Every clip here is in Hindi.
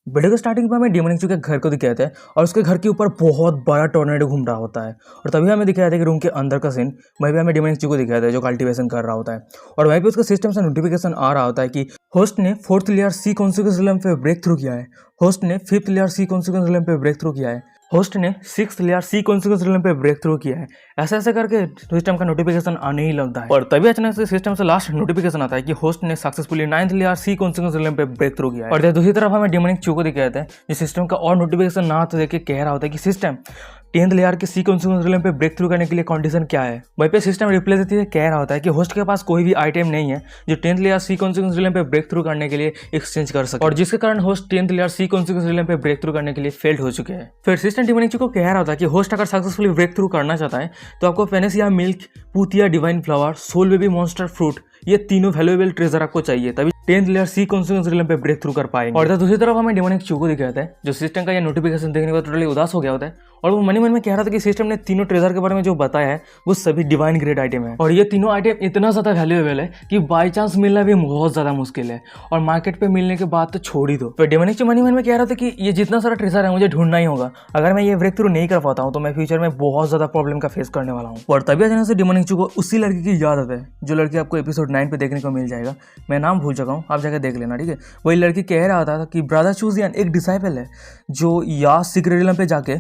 वीडियो के स्टार्टिंग में हमें डेमोनिक के घर को दिखाया था और उसके घर के ऊपर बहुत बड़ा टोर्नेडो घूम रहा होता है और तभी हमें दिखाया था कि रूम के अंदर का सीन वहीं पे हमें डेमोनिक को दिखाया था जो कल्टीवेशन कर रहा होता है और वहीं पे उसका सिस्टम से नोटिफिकेशन आ रहा होता है कि होस्ट ने 4th layer sea consequence realm पे ब्रेक थ्रू किया है, होस्ट ने 5th layer sea consequence realm पे ब्रेक थ्रू किया है, होस्ट ने 6th layer sea consequence realm पे ब्रेक थ्रू किया है। ऐसे ऐसे करके सिस्टम का नोटिफिकेशन आने ही लगता है और तभी अचानक से सिस्टम से लास्ट नोटिफिकेशन आता है कि होस्ट ने successfully 9th layer sea consequence realm पे ब्रेक थ्रू किया है। और दूसरी तरफ हमें डेमोनिक चू को दिखाया था जो सिस्टम का और नोटिफिकेशन ना तो देख के कह रहा होता है कि सिस्टम 10th लेयर के सी कॉन्सिक्वेंस रिलम पे ब्रेक थ्रू करने के लिए कंडीशन क्या है। वहीं पे सिस्टम रिप्लाई देती है कह रहा होता है कि होस्ट के पास कोई भी आइटम नहीं है जो 10th layer sea consequence realm पे ब्रेक थ्रू करने के लिए एक्सचेंज कर सके और जिसके कारण host 10th layer sea consequence realm पे ब्रेक थ्रू करने के लिए फेल्ड हो चुके हैं। फिर सिस्टम डेमोनिक को कह रहा होता है कि होस्ट अगर सक्सेसफुली ब्रेक थ्रू करना चाहता है तो आपको पेनेसिया मिल्क, पूतिया divine flower, soul baby monster fruit ये तीनों वैल्यूएबल ट्रेजर आपको चाहिए तभी 10th layer sea consequence realm पे ब्रेक थ्रू कर पाएंगे। और दूसरी तरफ हमें डेमोनिक चू को दिखाता है जो सिस्टम का ये नोटिफिकेशन देखने के बाद टोटली उदास हो गया होता है और वो मन में कह रहा था कि सिस्टम ने तीनों ट्रेजर के बारे में जो बताया है वो सभी डिवाइन ग्रेड आइटम है और ये तीनों आइटम इतना ज्यादा वैल्यूएबल है कि बाई चांस मिलना भी बहुत ज्यादा मुश्किल है और मार्केट पे मिलने के बाद तो छोड़ ही दो। तो डेमोनिक चू मन में कह रहा था कि ये जितना सारा ट्रेजर है मुझे ढूंढना ही होगा, अगर मैं ये ब्रेक थ्रू नहीं कर पाता हूँ तो मैं फ्यूचर में बहुत ज्यादा प्रॉब्लम का फेस करने वाला हूँ। और तभी अचानक से डेमोनिक चू को उसी लड़की की याद आता है जो लड़की आपको एपिसोड 9 पे देखने को मिल जाएगा। मैं नाम भूल चुका हूँ, आप जाकर देख लेना, ठीक है। वही लड़की कह रहा था कि ब्रदर चूजियन एक डिसाइपल है जो या सीक्रेट रिलम पे जाके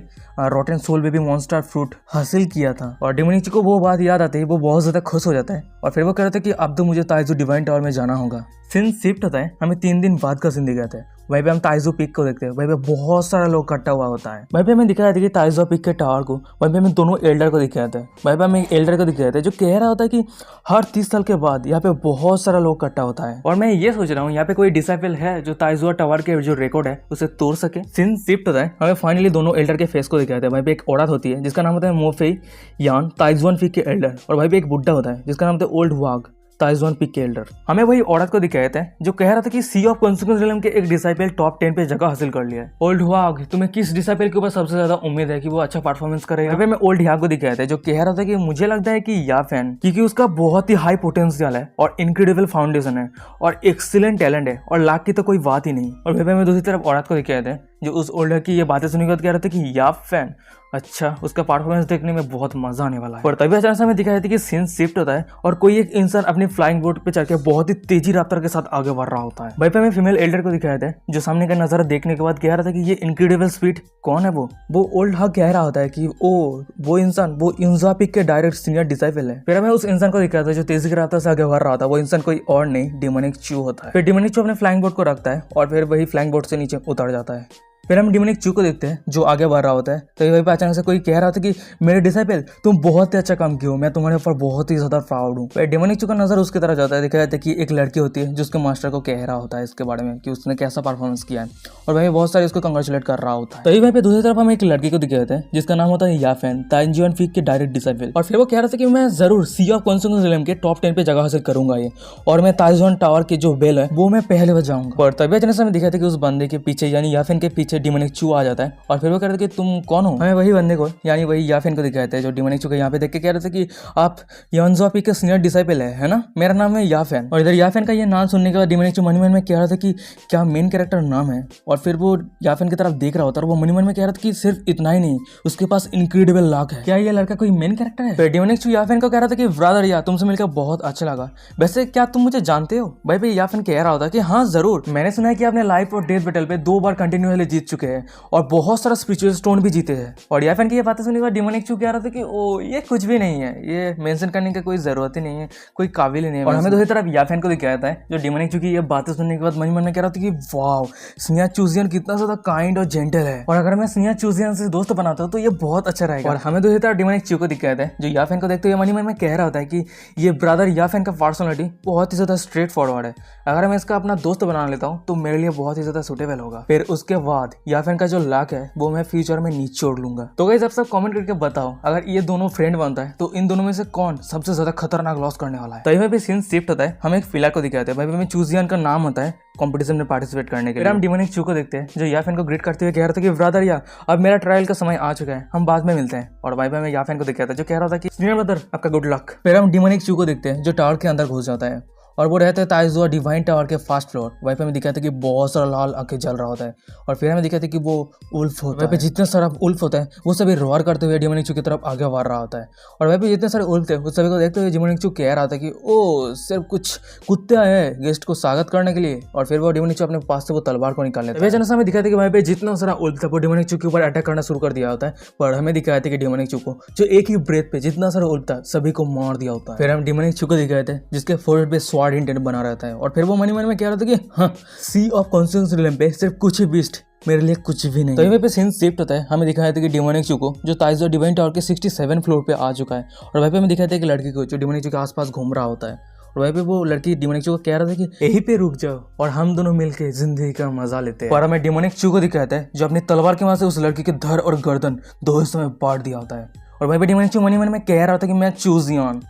rotten soul baby monster fruit हासिल किया था। और डेमोनिक को वो बात याद आती है, वो बहुत ज्यादा खुश हो जाता है और फिर वो कह रहा था कि अब तो मुझे ताइजो डिवाइन टावर में जाना होगा। सीन शिफ्ट होता है, हमें 3 दिन बाद का सीन दिखाता है। वहीं पे हम ताइजो पिक को देखते हैं, वहीं पे बहुत सारा लोग इकट्ठा हुआ होता है। वहीं पे हमें दिखाया था कि ताइजो पिक के टावर को, वहीं पे हमें दोनों एल्डर को दिखाया था। वहीं पे हमें एक एल्डर को दिखाया था जो कह रहा होता है कि हर 30 साल के बाद यहाँ पे बहुत सारा लोग इकट्ठा होता है और मैं ये सोच रहा हूँ यहाँ पे कोई डिसाइपल है जो ताइजो टावर के जो रिकॉर्ड है उसे तोड़ सके। सीन शिफ्ट होता है, हमें फाइनली दोनों एल्डर के फेस को दिखाया था। वहीं पे एक औरत होती है जिसका नाम होता है मोफे यान ताइजोन पिक के एल्डर और वहीं पे एक बुड्ढा होता है जिसका नाम होता है ओल्ड वाग ताइजोन पिक के एल्डर। हमें वही औरत को दिखाया था जो कह रहा था कि सी ऑफ कॉन्सिक्वेंस रिलम के एक डिसाइपल टॉप 10 पे जगह हासिल कर लिया है। ओल्ड हुआग, तुम्हें किस डिसाइपल के ऊपर सबसे ज्यादा उम्मीद है कि वो अच्छा परफॉर्मेंस करेगा? मैं ओल्ड हुआग को दिखाया था जो कह रहा था कि मुझे लगता है कि या फैन क्योंकि उसका बहुत ही हाई पोटेंशियल है और इनक्रेडिबल फाउंडेशन है और एक्सीलेंट टैलेंट है और लाख की तो कोई बात ही नहीं। और वहीं पे मैं दूसरी तरफ औरत को दिखाया था जो उस ओल्डर की ये बातें सुनने के बाद कह रहा था कि या फैन अच्छा उसका परफॉर्मेंस देखने में बहुत मजा आने वाला है। और तभी अचानक से हमें दिखाया था कि सीन शिफ्ट होता है और कोई एक इंसान अपनी फ्लाइंग बोट पे चढ़ के बहुत ही तेजी रफ्तार के साथ आगे बढ़ रहा होता है। वहीं पे हमें फीमेल एल्डर को दिखाया था जो सामने का नजारा देखने के बाद कह रहा था कि ये इनक्रेडिबल स्पीड कौन है। वो ओल्ड हक कह रहा होता है कि वो इंसान वो इंजापिक के डायरेक्ट सीनियर डिसाइपल है। फिर हमें उस इंसान को दिखाया था जो तेजी की रफ्तार से आगे बढ़ रहा था, वो इंसान कोई और नहीं डेमोनिक चू होता है। फिर डेमोनिक चू अपने फ्लाइंग बोट को रखता है और फिर वही फ्लाइंग बोट से नीचे उतर जाता है। फिर हम डेमोनिक चू को देखते हैं जो आगे बढ़ रहा होता है। तो वहीं पे अचानक से कोई कह रहा था कि मेरे डिसाइपल तुम बहुत ही अच्छा काम किए हो, मैं तुम्हारे ऊपर बहुत ही ज्यादा प्राउड हूँ। फिर डेमोनिक चू का नजर उसकी तरफ जाता है, दिखाया जाता है कि एक लड़की होती है जो उसके मास्टर को कह रहा होता है इसके बारे में कि उसने कैसा परफॉर्मेंस किया है और वहीं बहुत सारे उसको कंग्रेचुलेट कर रहा होता है। तो वहीं पे दूसरी तरफ हम एक लड़की को दिखाया जाता है जिसका नाम होता है याफेन ताइंजियन फीक के डायरेक्ट डिसाइपल और फिर वो कह रहा था कि मैं जरूर सी ऑफ कॉन्सिक्वेंस रिलम के टॉप 10 पे जगह हासिल करूंगा ये और मैं ताइजोन टावर की जो बेल है वो मैं पहले बजाऊंगा। और तभी अचानक से हमें दिखाया था कि उस बंदे के पीछे यानी याफेन के पीछे डेमोनिक चू आ जाता है और फिर वो कह रहे थे कि तुम कौन हो। हमें वही बंदे को यानी वही याफेन को दिखाते हैं जो डेमोनिक चू के यहाँ पे देख के कह रहे थे कि आप योनजोपी के सीनियर डिसाइपल है ना, मेरा नाम है याफेन। और इधर याफेन का ये नाम सुनने के बाद डेमोनिक चू मन में कह रहा था कि क्या मेन कैरेक्टर नाम है और फिर वो याफेन की तरफ देख रहा होता है और वो मन में कह रहा था कि सिर्फ इतना ही नहीं उसके पास इनक्रेडिबल लक है, क्या ये लड़का कोई मेन कैरेक्टर है। फिर डेमोनिक चू याफेन को कह रहा था कि ब्रदर या तुमसे मिलकर बहुत अच्छा लगा, वैसे क्या तुम मुझे जानते हो? भाई भाई याफेन कह रहा होता कि हाँ जरूर, मैंने सुना है कि आपने लाइफ और डेथ बैटल पे 2 बार कंटिन्यूअसली जीत चुके हैं और बहुत सारा स्पिरिचुअल स्टोन भी जीते हैं। और याफेन की ये बातें सुनने के बाद डेमोनिक चू कह रहा था कि ओ ये कुछ भी नहीं है, ये मेंशन करने की कोई जरूरत ही नहीं है, कोई काबिल ही नहीं है। और हमें दूसरी तरफ याफेन को दिखाया था जो डेमोनिक चू की ये बातें सुनने के बाद मन में कह रहा था कि वाओ सिनियर चूजियन कितना ज्यादा काइंड और जेंटल है और अगर मैं सिनियर चूजियन से दोस्त बनाता हूँ तो ये बहुत अच्छा रहेगा। और हमें दूसरी तरफ डेमोनिक चू को दिखाया था जो याफेन को देखते हुए मन में कह रहा होता है कि ये ब्रदर याफेन का पर्सनालिटी बहुत ही ज्यादा स्ट्रेट फॉरवर्ड है, अगर मैं इसका अपना दोस्त बना लेता हूँ तो मेरे लिए बहुत ही ज्यादा सुटेबल होगा। फिर उसके बाद याफेन का जो लक है वो मैं फ्यूचर में निचोड़ लूंगा। तो गाइस आप सब कमेंट करके बताओ अगर ये दोनों फ्रेंड बनता है तो इन दोनों में से कौन सबसे ज्यादा खतरनाक लॉस करने वाला है। तो यहाँ पे सीन शिफ्ट होता है, हम एक फिलर को दिखाते हैं, भाई चूजियन का नाम होता है कंपटीशन में पार्टिसिपेट करने के लिए। हम डेमोनिक चू को देखते हैं जो याफेन को ग्रीट करते हुए कह रहा था कि ब्रदर या अब मेरा ट्रायल का समय आ चुका है, हम बाद में मिलते हैं। और भाई मैं याफेन को दिखाता है जो कह रहा था कि सीनियर ब्रदर आपका गुड लक। फिर हम डेमोनिक चू को देखते हैं जो टावर के अंदर घुस जाता है और वो रहते हैं ताइजुआ डिवाइन टावर के फर्स्ट फ्लोर। वहीं पे हमें दिखाते हैं कि बहुत सारा लाल आंखें जल रहा होता है और फिर हमें दिखाते हैं कि वो उल्फ होता है। वहीं पे जितने सारा उल्फ होता है वो सभी रोर करते हुए डिमोनिक की तरफ आगे बढ़ रहा होता है और वहीं पे जितने सारे उल्फ थे उस सभी को देखते हुए डिमोनिक कह रहा था कि ओ सिर्फ कुछ कुत्ते आए हैं गेस्ट को स्वागत करने के लिए। और फिर वो डिमोनिक अपने पास से वो तलवार को निकाल लेता है। वैसे हमें दिखाते हैं कि वहीं पे जितना सारा उल्फ था वो डिमोनिक के ऊपर अटैक करना शुरू कर दिया होता है, पर हमें दिखाया था कि डिमोनिक को जो एक ही ब्रेथ पे जितना सारा उल्फ था सभी को मार दिया होता है। फिर हम डिमोनिक को दिखाए थे जिसके फोरहेड पे स्वॉर्ड इंटेंट बना रहता है और फिर वो मन में कह रहा था कि हाँ सी ऑफ कॉन्सियस रिलम पे सिर्फ कुछ ही बीस्ट मेरे लिए कुछ भी नहीं। तो वहीं पे सीन शिफ्ट होता है। हमें दिखाया था कि डिमोनिक को जो ताइजुआ डिवाइन टावर के 67 फ्लोर पे आ चुका है और वहीं पे हमें दिखाया था कि लड़की को जो डिमोनिक के आसपास घूम रहा होता है और वहीं पे वो लड़की डिमोनिक को कह रहा था कि यहीं पे रुक जाओ और हम दोनों मिलके जिंदगी का मजा लेते हैं। और हमें डिमोनिक को दिखाता है जो अपनी तलवार के वहां से उस लड़की के धड़ और गर्दन दो हिस्सों में बांट दिया होता है और वहीं पे डिमोनिक मन में कह रहा था कि मैं चूज यॉन।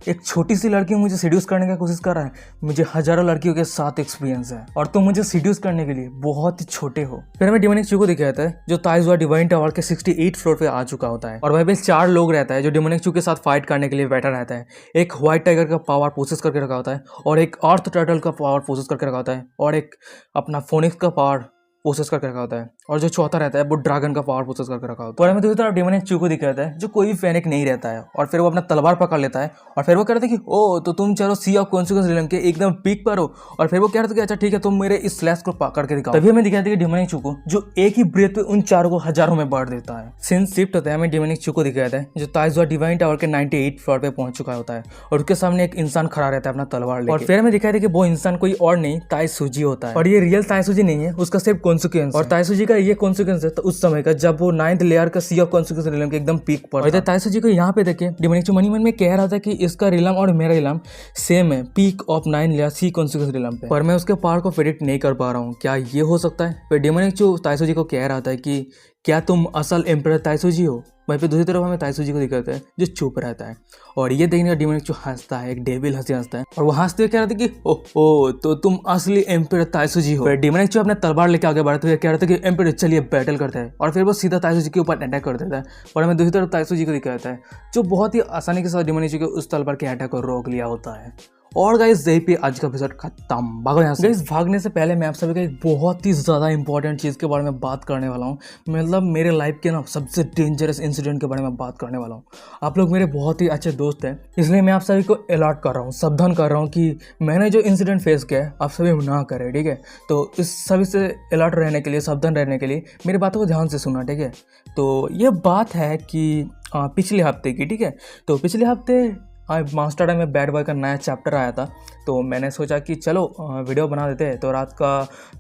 एक छोटी सी लड़की मुझे सीड्यूस करने की कोशिश कर रहा है, मुझे हजारों लड़कियों के साथ एक्सपीरियंस है और तुम मुझे सीड्यूस करने के लिए बहुत ही छोटे हो। फिर हमें डिमोनिक को दिखाता है जो ताइजुआ डिवाइन टावर के 68 फ्लोर पे आ चुका होता है और वहीं पे 4 लोग रहता है जो डिमोनिक के साथ फाइट करने के लिए बैठा रहता है। एक व्हाइट टाइगर का पावर प्रोसेस करके रखा होता है और एक अर्थ टर्टल का पावर प्रोसेस करके रखा होता है और एक अपना फोनिक्स का पावर प्रोसेस करके रखा होता है और जो चौथा रहता है वो ड्रैगन का पावर प्रोसेस करके रखा होता है। और हमें दूसरी तरफ डिमोनिक को दिखाता है जो कोई फैनिक नहीं रहता है और फिर वो अपना तलवार पकड़ लेता है और फिर वो कह रहा था कि ओ तो तुम चलो सी ऑफ कॉन्सिक्वेंस रिलम के एकदम पीक पर हो और फिर वो कह रहा था कि अच्छा ठीक है तुम मेरे इस स्लैश को पकड़ के दिखाओ। तभी हमें दिखाते कि डिमोनिक को जो एक ही ब्रेथ पे उन चारों को हजारों में बांट देता है। सीन शिफ्ट होता है। हमें डिमोनिक को दिखाता है जो ताइजुआ डिवाइन टावर के 98 फ्लोर पे पहुंच चुका होता है और उसके सामने एक इंसान खड़ा रहता है अपना तलवार लेके और फिर हमें दिखाया था कि वो इंसान कोई और नहीं ताइसुजी होता है और ये रियल ताइसुजी नहीं है, उसका सिर्फ कॉन्सिक्वेंस और ताइसुजी का ये कॉन्सिक्वेंस है तो उस समय का जब वो 9th लेयर का सी ऑफ कॉन्सिक्वेंस रिलम के एकदम पीक पर था। ताइसुजी को यहाँ पे देखे डिमोनिक मन में कह रहा था कि इसका रिलम और मेरा रिलम सेम है peak of 9 layer sea consequence realm पे, पर मैं उसके पावर को प्रेडिक्ट नहीं कर पा रहा हूँ, क्या ये हो सकता है। फिर डिमोनिक ताइसुजी को कह रहा था कि क्या तुम असल एम्परर ताइसुजी हो। वहीं पे दूसरी तरफ हमें ताइसुजी को दिखाते हैं जो चुप रहता है और ये देखने का डिमोनिक हंसता है, एक डेविल हंसी हंसता है और वो हंसते हुए कह रहा था कि ओ तो तुम असली एम्परर ताइसुजी हो। फिर डिमोनिक अपने तलवार लेके आगे बढ़ते हुए कह रहा था कि एम्परर चलिए बैटल करते हैं और फिर वो सीधा ताइसुजी के ऊपर अटैक कर देता है और हमें दूसरी तरफ ताइसुजी को दिखाता है जो बहुत ही आसानी के साथ डिमोनिक के उस तलवार के अटैक को रोक लिया होता है। और गाइस यही पे आज का एपिसोड खत्म। भागो यहाँ से। गाइस भागने से पहले मैं आप सभी का एक बहुत ही ज़्यादा इंपॉर्टेंट चीज़ के बारे में बात करने वाला हूँ, मतलब मेरे लाइफ के ना सबसे डेंजरस इंसिडेंट के बारे में बात करने वाला हूँ। आप लोग मेरे बहुत ही अच्छे दोस्त हैं इसलिए मैं आप सभी को अलर्ट कर रहा हूँ, सावधान कर रहा हूँ कि मैंने जो इंसिडेंट फेस किया है आप सभी ना करें, ठीक है। तो इस सभी से अलर्ट रहने के लिए, सावधान रहने के लिए मेरी बातों को ध्यान से सुना, ठीक है। तो ये बात है कि पिछले हफ्ते की, ठीक है। तो पिछले हफ्ते मास्टर में बैड बॉय का नया चैप्टर आया था तो मैंने सोचा कि चलो वीडियो बना देते हैं। तो रात का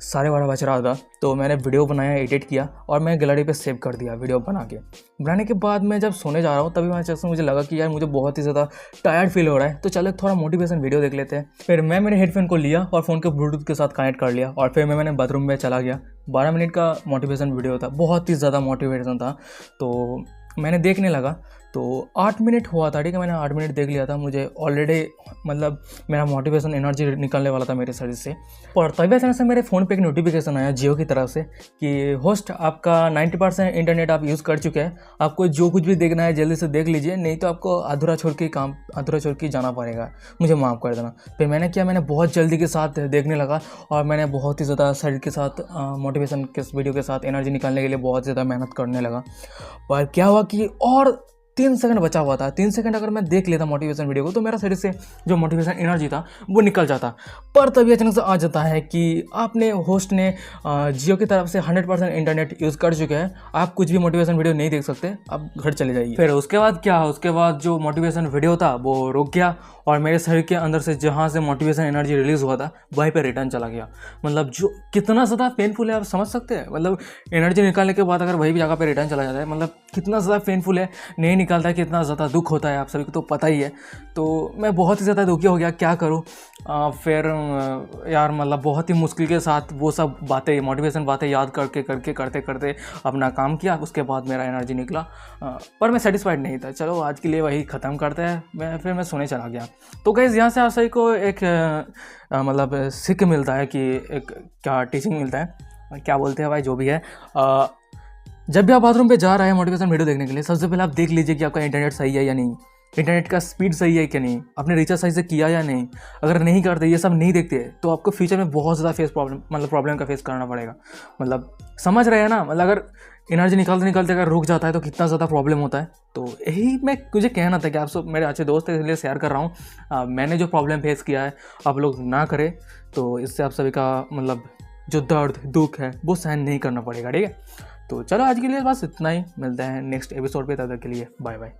12:30 बज रहा था तो मैंने वीडियो बनाया, एडिट किया और मैं गैलरी पे सेव कर दिया वीडियो बनाने के बाद मैं जब सोने जा रहा हूँ तभी मुझे लगा कि यार मुझे बहुत ही ज़्यादा टायर्ड फील हो रहा है तो चलो थोड़ा मोटिवेशन वीडियो देख लेते हैं। फिर मैं मेरे हेडफोन को लिया और फ़ोन के ब्लूटूथ के साथ कनेक्ट कर लिया और फिर मैंने बाथरूम में चला गया। 12 मिनट का मोटिवेशन वीडियो था, बहुत ही ज़्यादा मोटिवेशन था तो मैंने देखने लगा। तो 8 मिनट हुआ था, ठीक है। मैंने 8 मिनट देख लिया था, मुझे ऑलरेडी मतलब मेरा मोटिवेशन एनर्जी निकलने वाला था मेरे शरीर से। पर तभी अचानक से मेरे फ़ोन पे एक नोटिफिकेशन आया जियो की तरफ से कि होस्ट आपका 90% इंटरनेट आप यूज़ कर चुके हैं, आपको जो कुछ भी देखना है जल्दी से देख लीजिए, नहीं तो आपको अधूरा छोड़ के जाना पड़ेगा, मुझे माफ़ कर देना। फिर मैंने किया, मैंने बहुत जल्दी के साथ देखने लगा और मैंने बहुत ही ज़्यादा शरीर के साथ मोटिवेशन के वीडियो के साथ एनर्जी निकालने के लिए बहुत ज़्यादा मेहनत करने लगा। पर क्या हुआ कि और 3 सेकंड बचा हुआ था। 3 सेकंड अगर मैं देख लेता मोटिवेशन वीडियो को तो मेरा शरीर से जो मोटिवेशन एनर्जी था वो निकल जाता। पर तभी अचानक से आ जाता है कि आपने होस्ट ने जियो की तरफ से 100% इंटरनेट यूज़ कर चुके हैं, आप कुछ भी मोटिवेशन वीडियो नहीं देख सकते, आप घर चले जाइए। फिर उसके बाद क्या, उसके बाद जो मोटिवेशन वीडियो था वो रुक गया और मेरे शरीर के अंदर से जहाँ से मोटिवेशन एनर्जी रिलीज़ हुआ था वहीं पर रिटर्न चला गया। मतलब जो कितना ज़्यादा पेनफुल है आप समझ सकते हैं। मतलब एनर्जी निकालने के बाद अगर वही भी जगह पर रिटर्न चला जाता है, मतलब कितना ज़्यादा पेनफुल है, नहीं निकालता है कितना ज़्यादा दुख होता है, आप सभी को तो पता ही है। तो मैं बहुत ही ज़्यादा दुखी हो गया, क्या करूँ। फिर यार मतलब बहुत ही मुश्किल के साथ वो सब बातें, मोटिवेशन बातें याद करते अपना काम किया। उसके बाद मेरा एनर्जी निकला, पर मैं सेटिस्फाइड नहीं था। चलो आज के लिए वही ख़त्म करते हैं, फिर मैं सोने चला गया। तो गाइस यहाँ से आप सभी को एक मतलब सीख मिलता है कि एक क्या टीचिंग मिलता है, क्या बोलते हैं भाई, जो भी है। जब भी आप बाथरूम पे जा रहे हैं मोटिवेशन वीडियो देखने के लिए, सबसे पहले आप देख लीजिए कि आपका इंटरनेट सही है या नहीं। इंटरनेट का स्पीड सही है कि नहीं, आपने रिचार्ज सही से किया या नहीं। अगर नहीं करते, ये सब नहीं देखते, तो आपको फ्यूचर में बहुत ज़्यादा प्रॉब्लम का फेस करना पड़ेगा। मतलब समझ रहे हैं ना, मतलब अगर एनर्जी निकालते निकालते अगर रुक जाता है तो कितना ज़्यादा प्रॉब्लम होता है। तो यही मैं मुझे कहना था कि आप सब मेरे अच्छे दोस्त हैं, इसलिए शेयर कर रहा हूँ। मैंने जो प्रॉब्लम फेस किया है आप लोग ना करें, तो इससे आप सभी का मतलब जो दर्द दुख है वो सहन नहीं करना पड़ेगा, ठीक है। तो चलो आज के लिए बस इतना ही, मिलते हैं नेक्स्ट एपिसोड पे, तब तक के लिए बाय बाय।